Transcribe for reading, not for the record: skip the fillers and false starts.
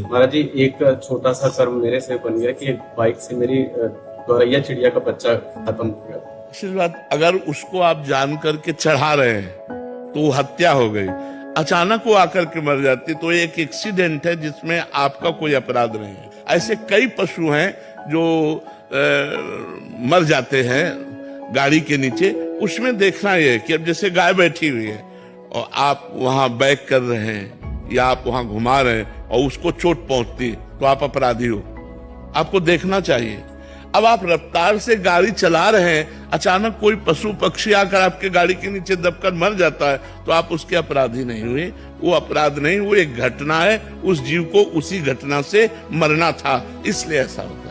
महाराज जी, एक छोटा सा कर्म मेरे से बन गया कि एक बाइक से मेरी गौरैया चिड़िया का बच्चा खत्म हो गया। आशीर्वाद, अगर उसको आप जान करके चढ़ा रहे हैं तो वो हत्या हो गई, अचानक वो आकर के मर जाती तो एक एक्सीडेंट है जिसमें आपका कोई अपराध नहीं है। ऐसे कई पशु हैं जो मर जाते हैं गाड़ी के नीचे। उसमें देखना ये कि अब जैसे गाय बैठी हुई है और आप वहां बैक कर रहे हैं या आप वहां घुमा रहे हैं और उसको चोट पहुंचती तो आप अपराधी हो, आपको देखना चाहिए। अब आप रफ्तार से गाड़ी चला रहे हैं, अचानक कोई पशु पक्षी आकर आपके गाड़ी के नीचे दबकर मर जाता है तो आप उसके अपराधी नहीं हुए। वो अपराध नहीं, वो एक घटना है, उस जीव को उसी घटना से मरना था, इसलिए ऐसा हुआ।